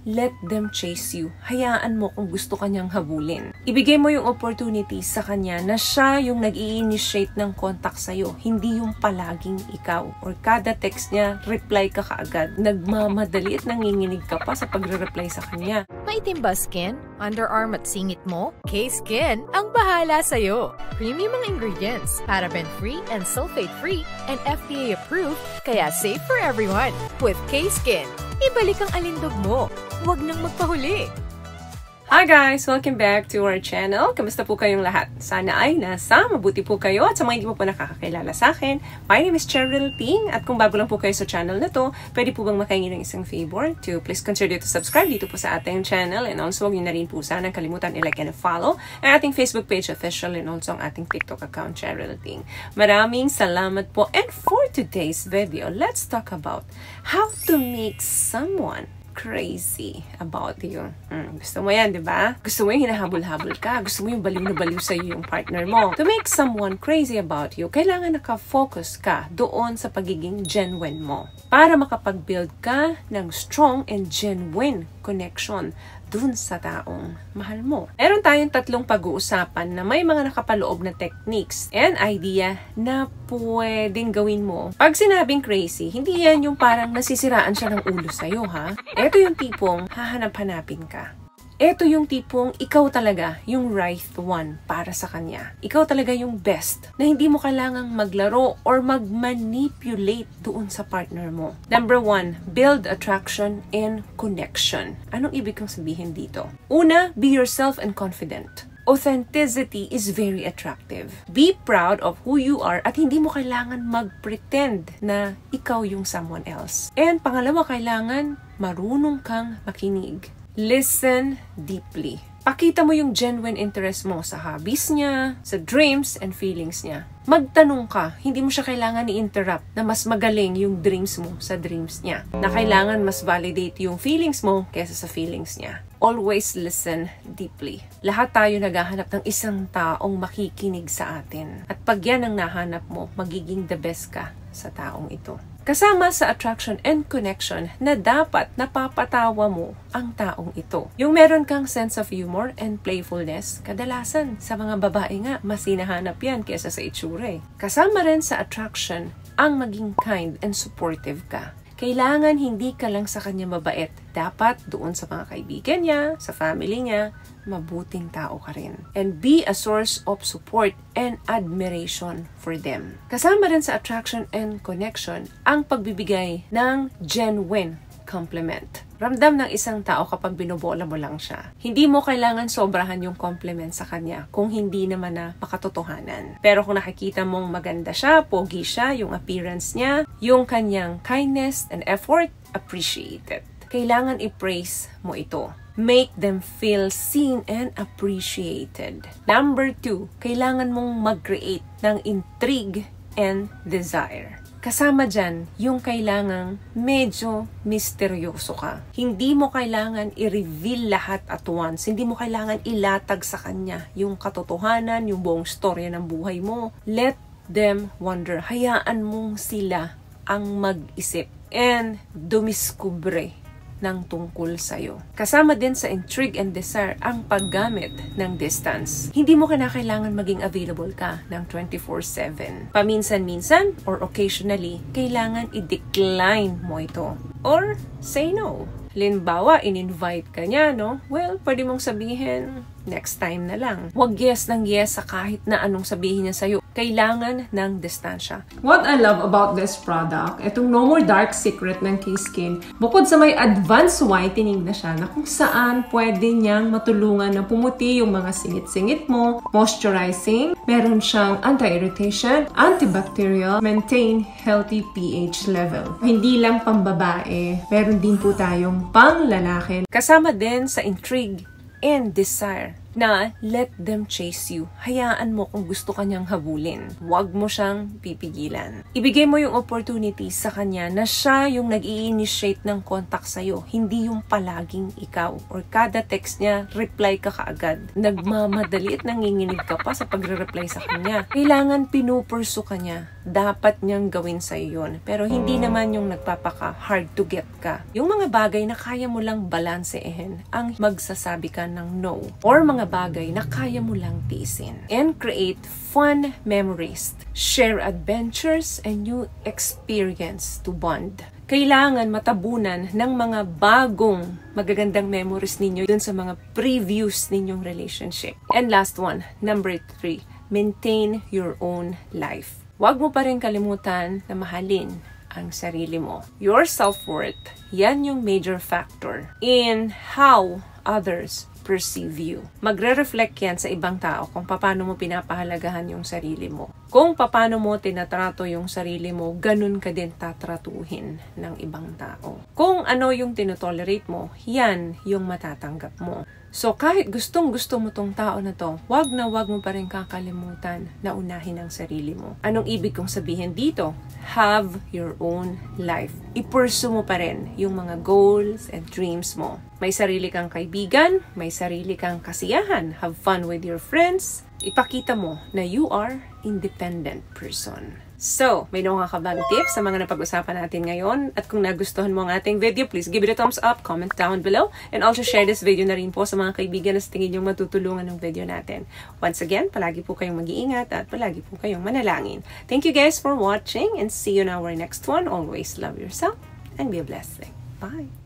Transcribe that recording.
let them chase you. Hayaan mo kung gusto kanyang habulin. Ibigay mo yung opportunity sa kanya na siya yung nag-i-initiate ng contact sa'yo, hindi yung palaging ikaw. Or kada text niya, reply ka kaagad. Nagmamadali at nanginginig ka pa sa pagre-reply sa kanya. Maitim ba skin? Underarm at singit mo? K-Skin ang bahala sa'yo. Premium ang ingredients, paraben-free and sulfate-free, and FDA-approved, kaya safe for everyone. With K-Skin, ibalik ang alindog mo. Huwag nang magpahuli. Hi guys! Welcome back to our channel. Kamusta po kayong lahat? Sana ay nasa mabuti po kayo at sa mga hindi po nakakakilala sa akin, my name is Cheryl Ting at kung bago lang po kayo sa channel na to, pwede po bang makahingi ng isang favor to please consider to subscribe dito po sa ating channel and also huwag niyo na rin po sana kalimutan i-like and follow ang ating Facebook page official and also ang ating TikTok account Cheryl Ting. Maraming salamat po and for today's video, let's talk about how to make someone crazy about you. Gusto mo yan, di ba? Gusto mo yung hinahabol-habol ka. Gusto mo yung baliw na baliw sa iyo yung partner mo. To make someone crazy about you, kailangan nakafocus ka doon sa pagiging genuine mo. Para makapag-build ka ng strong and genuine connection dun sa taong mahal mo. Meron tayong tatlong pag-uusapan na may mga nakapaloob na techniques and idea na pwedeng gawin mo. Pag sinabing crazy, hindi yan yung parang nasisiraan siya ng ulo sa'yo, ha? Ito yung tipong hahanap-hanapin ka. Ito yung tipong ikaw talaga yung right one para sa kanya. Ikaw talaga yung best na hindi mo kailangang maglaro or mag-manipulate doon sa partner mo. Number 1, build attraction and connection. Anong ibig kong sabihin dito? Una, be yourself and confident. Authenticity is very attractive. Be proud of who you are at hindi mo kailangan mag-pretend na ikaw yung someone else. And pangalawa, kailangan marunong kang makinig. Listen deeply. Pakita mo yung genuine interest mo sa hobbies niya, sa dreams and feelings niya. Magtanong ka, hindi mo siya kailangan i-interrupt na mas magaling yung dreams mo sa dreams niya. Na kailangan mas validate yung feelings mo kaysa sa feelings niya. Always listen deeply. Lahat tayo naghahanap ng isang taong makikinig sa atin. At pag yan ang nahanap mo, magiging the best ka sa taong ito. Kasama sa attraction and connection na dapat napapatawa mo ang taong ito. Yung meron kang sense of humor and playfulness, kadalasan sa mga babae nga, mas hinahanap yan kesa sa itsura eh. Kasama rin sa attraction ang maging kind and supportive ka. Kailangan hindi ka lang sa kanya mabait. Dapat doon sa mga kaibigan niya, sa family niya, mabuting tao ka rin. And be a source of support and admiration for them. Kasama rin sa attraction and connection ang pagbibigay ng genuine compliment. Ramdam ng isang tao kapag binobola mo lang siya. Hindi mo kailangan sobrahan yung compliment sa kanya kung hindi naman na makatotohanan. Pero kung nakikita mong maganda siya, pogi siya, yung appearance niya, yung kanyang kindness and effort, appreciate it. Kailangan i-praise mo ito. Make them feel seen and appreciated. Number 2, kailangan mong mag-create ng intrigue and desire. Kasama dyan, yung kailangang medyo misteryoso ka. Hindi mo kailangan i-reveal lahat at once. Hindi mo kailangan ilatag sa kanya yung katotohanan, yung buong storya ng buhay mo. Let them wonder. Hayaan mong sila ang mag-isip and dumiskubre ng tungkol sa'yo. Kasama din sa intrigue and desire ang paggamit ng distance. Hindi mo kailangan maging available ka ng 24/7. Paminsan-minsan or occasionally, kailangan i-decline mo ito. Or say no. Halimbawa, in-invite ka niya, no? Well, pwede mong sabihin, next time na lang. Huwag yes ng yes sa kahit na anong sabihin niya sa'yo. Kailangan ng distansya. What I love about this product, itong No More Dark Secret ng K-Skin, bukod sa may advanced whitening na siya, na kung saan pwede niyang matulungan na pumuti yung mga singit-singit mo, moisturizing, meron siyang anti-irritation, antibacterial, maintain healthy pH level. Hindi lang pambabae, meron din po tayong pang lalaki. Kasama din sa intrigue and desire na let them chase you. Hayaan mo kung gusto kanyang habulin. Huwag mo siyang pipigilan. Ibigay mo yung opportunity sa kanya na siya yung nag-i-initiate ng contact sa'yo, hindi yung palaging ikaw. Or kada text niya, reply ka kaagad. Nagmamadali at nanginginig ka pa sa pagre-reply sa kanya. Kailangan pinupurso ka niya dapat niyang gawin sa'yo yun. Pero hindi naman yung nagpapaka-hard to get ka. Yung mga bagay na kaya mo lang balansehin ang magsasabi ka ng no. Or mga bagay na kaya mo lang tiisin. And create fun memories. Share adventures and new experience to bond. Kailangan matabunan ng mga bagong magagandang memories ninyo dun sa mga previous ninyong relationship. And last one, number 3, maintain your own life. Huwag mo pa rin kalimutan na mahalin ang sarili mo. Your self-worth, yan yung major factor in how others perceive you. Magre-reflect yan sa ibang tao kung paano mo pinapahalagahan yung sarili mo. Kung paano mo tinatrato yung sarili mo, ganun ka din tatratuhin ng ibang tao. Kung ano yung tinotolerate mo, yan yung matatanggap mo. So kahit gustong-gusto mo tong tao na to, wag mo pa rin kakalimutan na unahin ang sarili mo. Anong ibig kong sabihin dito? Have your own life. I-pursue mo pa rin yung mga goals and dreams mo. May sarili kang kaibigan, may sarili kang kasiyahan. Have fun with your friends. Ipakita mo na you are independent person. So, may ka bang tips sa mga napag-usapan natin ngayon? At kung nagustuhan mo ang ating video, please give it a thumbs up, comment down below, and also share this video na rin po sa mga kaibigan na sa tingin nyo matutulungan ng video natin. Once again, palagi po kayong mag-iingat at palagi po kayong manalangin. Thank you guys for watching and see you in our next one. Always love yourself and be a blessing. Bye!